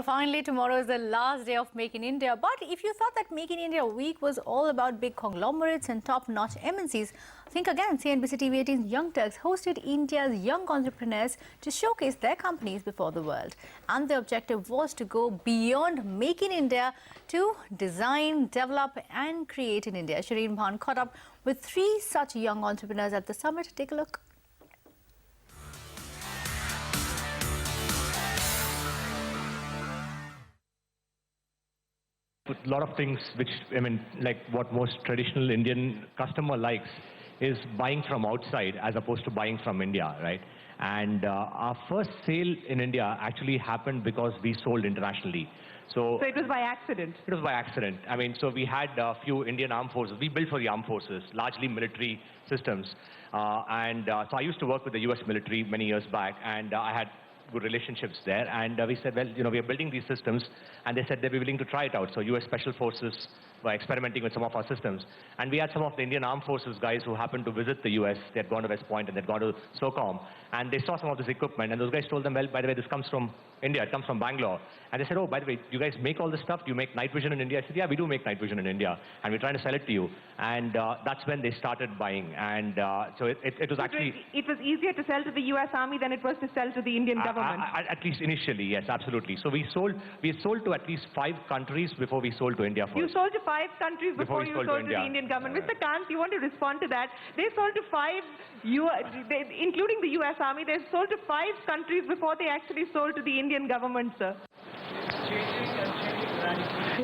Finally, tomorrow is the last day of Make in India. But if you thought that Make in India week was all about big conglomerates and top-notch MNCs, think again. CNBC TV 18's Young Turks hosted India's young entrepreneurs to showcase their companies before the world. And the objective was to go beyond Make in India to design, develop and create in India. Shireen Bhan caught up with 3 such young entrepreneurs at the summit. Take a look. A lot of things which, like what most traditional Indian customer likes is buying from outside as opposed to buying from India, right? And our first sale in India actually happened because we sold internationally. So it was by accident? It was by accident. So we had a few Indian armed forces. We built for the armed forces, largely military systems. So I used to work with the US military many years back, and I had good relationships there, and we said, well, we are building these systems, and they said they'd be willing to try it out. So US Special Forces were experimenting with some of our systems, and we had some of the Indian Armed Forces guys who happened to visit the US. They had gone to West Point and they'd gone to SOCOM, and they saw some of this equipment, and those guys told them, well, by the way, this comes from India, it comes from Bangalore. And they said, oh, by the way, you guys make all this stuff? Do you make night vision in India? I said, yeah, we do make night vision in India, and we're trying to sell it to you. And that's when they started buying, and so it was actually... It was easier to sell to the US Army than it was to sell to the Indian government? At least initially, yes, absolutely. So we sold to at least 5 countries before we sold to India first. You sold to 5 countries before you sold to the Indian government. Mr. Kant, you want to respond to that? They sold to 5, including the US Army, they sold to 5 countries before they actually sold to the Indian government, sir.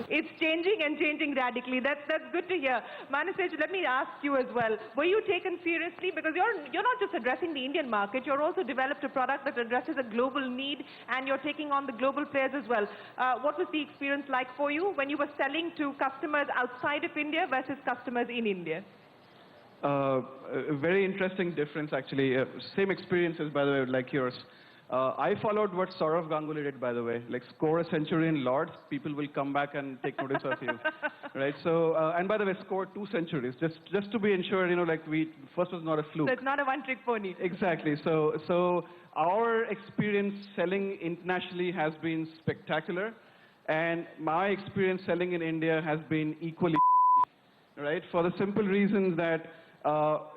It's changing and changing radically. That's good to hear. Manasej, let me ask you as well. Were you taken seriously? Because you're not just addressing the Indian market, you're also developed a product that addresses a global need, and you're taking on the global players as well. What was the experience like for you when you were selling to customers outside of India versus customers in India? A very interesting difference, actually. Same experiences, by the way, like yours. I followed what Saurav Ganguly did, by the way. Like, score a century in Lords, people will come back and take notice of you, right? So, and by the way, score 2 centuries, just to be ensured, first was not a fluke. So it's not a one-trick pony. Exactly. So our experience selling internationally has been spectacular, and my experience selling in India has been equally, right? For the simple reasons that,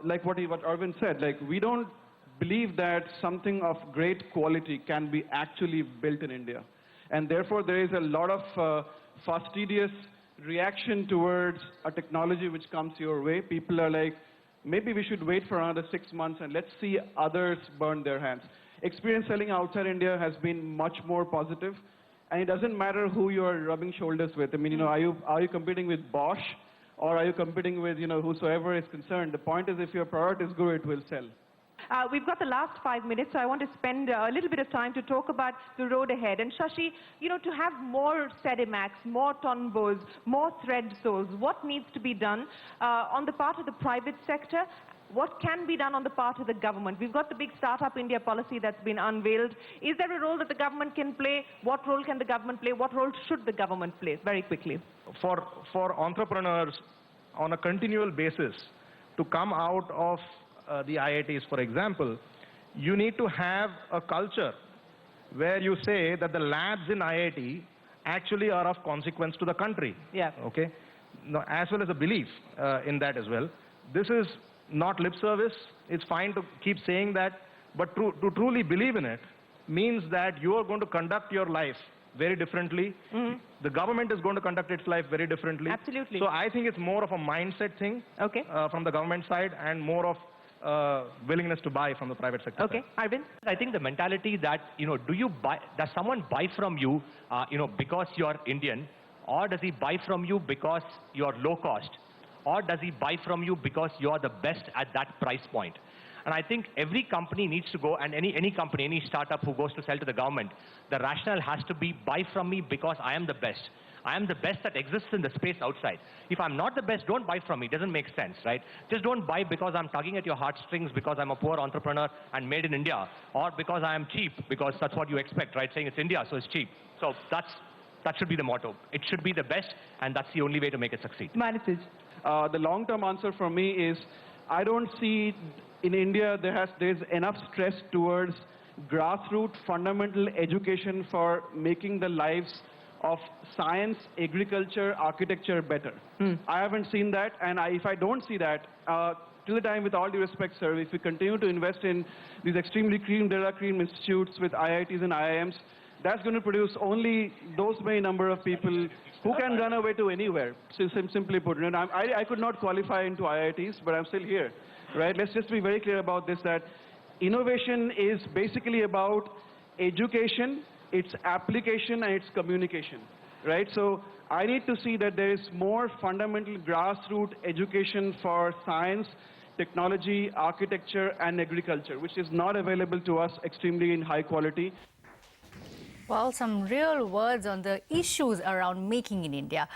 like what Arvind said, like, we don't believe that something of great quality can be actually built in India. And therefore, there is a lot of fastidious reaction towards a technology which comes your way. People are like, maybe we should wait for another 6 months and let's see others burn their hands. Experience selling outside India has been much more positive. And it doesn't matter who you're rubbing shoulders with. Are you competing with Bosch, or are you competing with, whosoever is concerned? The point is, if your product is good, it will sell. We've got the last 5 minutes, so I want to spend a little bit of time to talk about the road ahead. And Shashi, to have more Sedimax, more Tonbos, more thread soles, what needs to be done on the part of the private sector? What can be done on the part of the government? We've got the big Startup India policy that's been unveiled. Is there a role that the government can play? What role can the government play? What role should the government play? Very quickly. For entrepreneurs on a continual basis to come out of the IITs, for example, you need to have a culture where you say that the labs in IIT actually are of consequence to the country. Yeah. Okay? Now, as well as a belief in that as well. This is not lip service. It's fine to keep saying that, but to truly believe in it means that you are going to conduct your life very differently. Mm-hmm. The government is going to conduct its life very differently. Absolutely. So I think it's more of a mindset thing from the government side, and more of willingness to buy from the private sector. Okay, Arvind? I think the mentality that, does someone buy from you, because you're Indian, or does he buy from you because you're low cost, or does he buy from you because you're the best at that price point? And I think every company needs to go, and any company, any startup who goes to sell to the government, the rationale has to be, buy from me because I am the best. I am the best that exists in the space outside. If I'm not the best, don't buy from me. It doesn't make sense, right? Just don't buy because I'm tugging at your heartstrings, because I'm a poor entrepreneur and made in India, or because I am cheap, because that's what you expect, right? Saying it's India, so it's cheap. So that should be the motto. It should be the best, and that's the only way to make it succeed. Manasej. The long-term answer for me is, I don't see in India there's enough stress towards grassroots fundamental education for making the lives of science, agriculture, architecture better. I haven't seen that, and if I don't see that, till the time, with all due respect, sir, if we continue to invest in these extremely cream de la cream institutes with IITs and IIMs, that's going to produce only those many number of people who can run away to anywhere, simply put. And I could not qualify into IITs, but I'm still here, right? Let's just be very clear about this, that innovation is basically about education, its application, and its communication, right? So I need to see that there is more fundamental grassroots education for science, technology, architecture, and agriculture, which is not available to us extremely in high quality. Well, some real words on the issues around making in India.